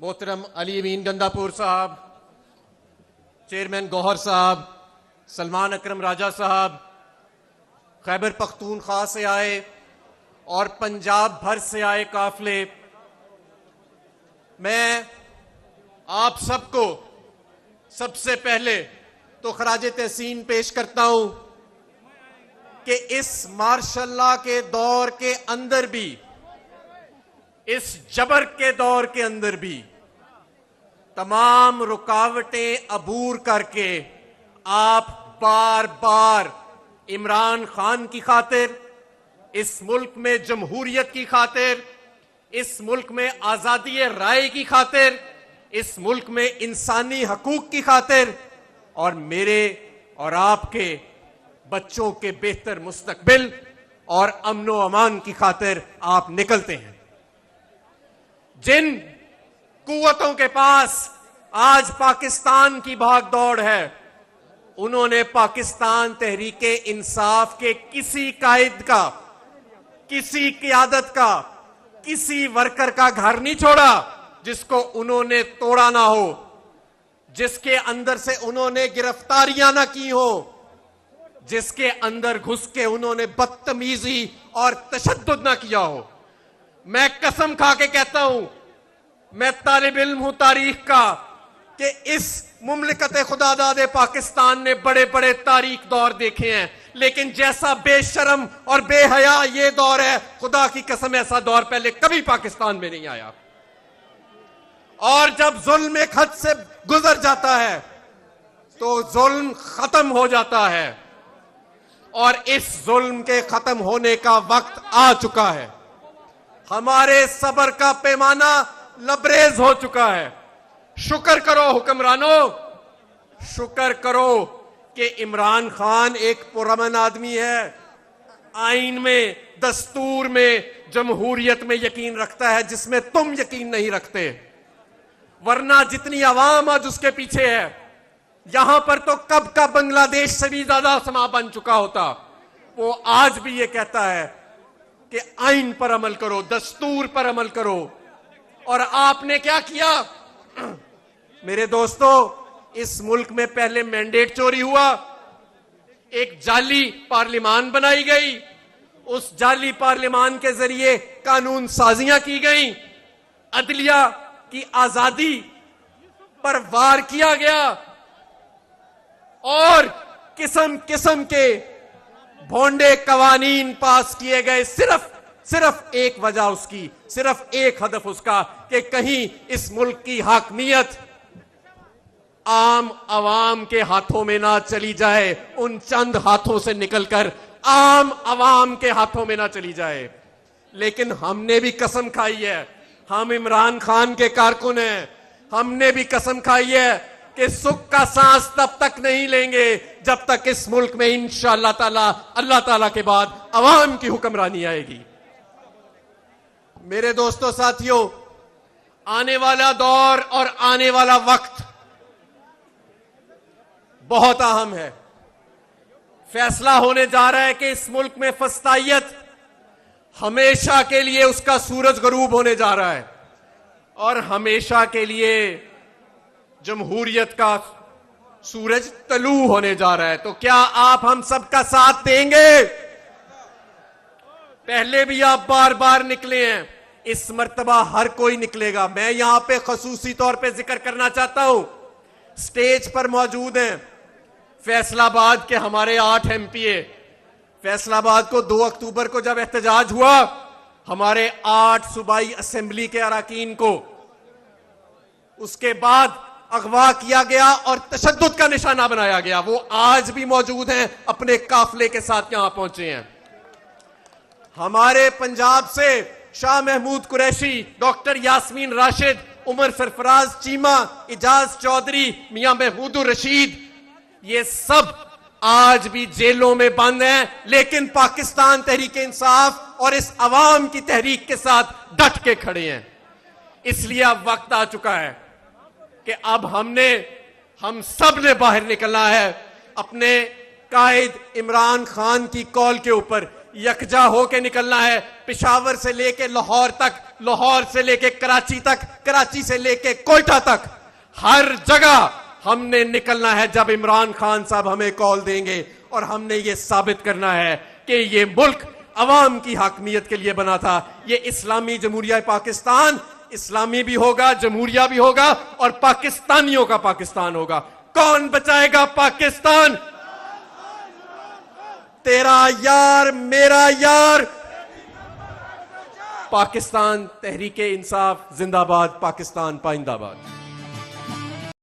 मोहतरम अली अमीन गंदापुर साहब, चेयरमैन गौहर साहब, सलमान अकरम राजा साहब, खैबर पख्तूनख्वा से आए और पंजाब भर से आए काफिले, मैं आप सबको सबसे पहले तो खराज तहसीन पेश करता हूं कि इस मार्शल लॉ के दौर के अंदर भी, इस जबर के दौर के अंदर भी तमाम रुकावटें अबूर करके आप बार बार इमरान खान की खातिर, इस मुल्क में जमहूरियत की खातिर, इस मुल्क में आजादी राय की खातिर, इस मुल्क में इंसानी हकूक की खातिर और मेरे और आपके बच्चों के बेहतर मुस्तकबिल और अमनो अमान की खातिर आप निकलते हैं। जिन कुव्वतों के पास आज पाकिस्तान की भागदौड़ है, उन्होंने पाकिस्तान तहरीके इंसाफ के किसी कायद का, किसी क़ियादत का, किसी वर्कर का घर नहीं छोड़ा जिसको उन्होंने तोड़ा ना हो, जिसके अंदर से उन्होंने गिरफ्तारियां ना की हो, जिसके अंदर घुस के उन्होंने बदतमीजी और तशद्दुद ना किया हो। मैं कसम खा के कहता हूं, मैं तालिब इल्म हूं तारीख का, कि इस मुमलिकत खुदादाद पाकिस्तान ने बड़े बड़े तारीख दौर देखे हैं, लेकिन जैसा बेशरम और बेहया ये दौर है, खुदा की कसम ऐसा दौर पहले कभी पाकिस्तान में नहीं आया। और जब जुल्म एक हद से गुजर जाता है तो जुल्म खत्म हो जाता है, और इस जुल्म के खत्म होने का वक्त आ चुका है। हमारे सब्र का पैमाना लबरेज हो चुका है। शुक्र करो हुक्मरानों, शुक्र करो कि इमरान खान एक पुरअमन आदमी है, आइन में, दस्तूर में, जमहूरियत में यकीन रखता है जिसमें तुम यकीन नहीं रखते। वरना जितनी आवाम आज उसके पीछे है, यहां पर तो कब का बांग्लादेश से भी ज्यादा समा बन चुका होता। वो आज भी ये कहता है कि आइन पर अमल करो, दस्तूर पर अमल करो। और आपने क्या किया मेरे दोस्तों? इस मुल्क में पहले मैंडेट चोरी हुआ, एक जाली पार्लियामान बनाई गई, उस जाली पार्लियामान के जरिए कानून साजियां की गई, अदलिया की आजादी पर वार किया गया, और किस्म किस्म के भोंडे कवानीन पास किए गए। सिर्फ एक वजह उसकी, सिर्फ एक हदफ उसका, कि कहीं इस मुल्क की हाकमियत आम आवाम के हाथों में ना चली जाए, उन चंद हाथों से निकलकर आम आवाम के हाथों में ना चली जाए। लेकिन हमने भी कसम खाई है, हम इमरान खान के कारकुन हैं, हमने भी कसम खाई है कि सुख का सांस तब तक नहीं लेंगे जब तक इस मुल्क में इंशाअल्लाह ताला, अल्लाह ताला के बाद अवाम की हुक्मरानी आएगी। मेरे दोस्तों साथियों, आने वाला दौर और आने वाला वक्त बहुत अहम है। फैसला होने जा रहा है कि इस मुल्क में फस्तायत हमेशा के लिए उसका सूरज गरूब होने जा रहा है, और हमेशा के लिए जमहूरियत का सूरज तलू होने जा रहा है। तो क्या आप हम सबका साथ देंगे? पहले भी आप बार बार निकले हैं, इस मर्तबा हर कोई निकलेगा। मैं यहां पे खसूसी तौर पे जिक्र करना चाहता हूं, स्टेज पर मौजूद हैं फैसलाबाद के हमारे 8 एमपीए। फैसलाबाद को 2 अक्टूबर को जब एहतजाज हुआ, हमारे 8 सूबाई असेंबली के अरकान को उसके बाद अगवा किया गया और तशद्दुद का निशाना बनाया गया। वो आज भी मौजूद हैं, अपने काफिले के साथ यहां पहुंचे हैं। हमारे पंजाब से शाह महमूद कुरैशी, डॉक्टर यास्मीन राशिद, उमर सरफराज चीमा, इजाज चौधरी, मियां महमूदुर रशीद, ये सब आज भी जेलों में बंद हैं, लेकिन पाकिस्तान तहरीक इंसाफ और इस अवाम की तहरीक के साथ डट के खड़े हैं। इसलिए अब वक्त आ चुका है कि अब हम सब ने बाहर निकलना है, अपने कायद इमरान खान की कॉल के ऊपर यकजा होके निकलना है। पेशावर से लेके लाहौर तक, लाहौर से लेके कराची तक, कराची से लेके कोयटा तक, हर जगह हमने निकलना है जब इमरान खान साहब हमें कॉल देंगे। और हमने ये साबित करना है कि ये मुल्क अवाम की हाकमियत के लिए बना था। ये इस्लामी जमहूरिया पाकिस्तान इस्लामी भी होगा, जमहूरिया भी होगा और पाकिस्तानियों का पाकिस्तान होगा। कौन बचाएगा पाकिस्तान? तेरा यार, मेरा यार, पाकिस्तान तहरीके इंसाफ जिंदाबाद, पाकिस्तान पाइंदाबाद।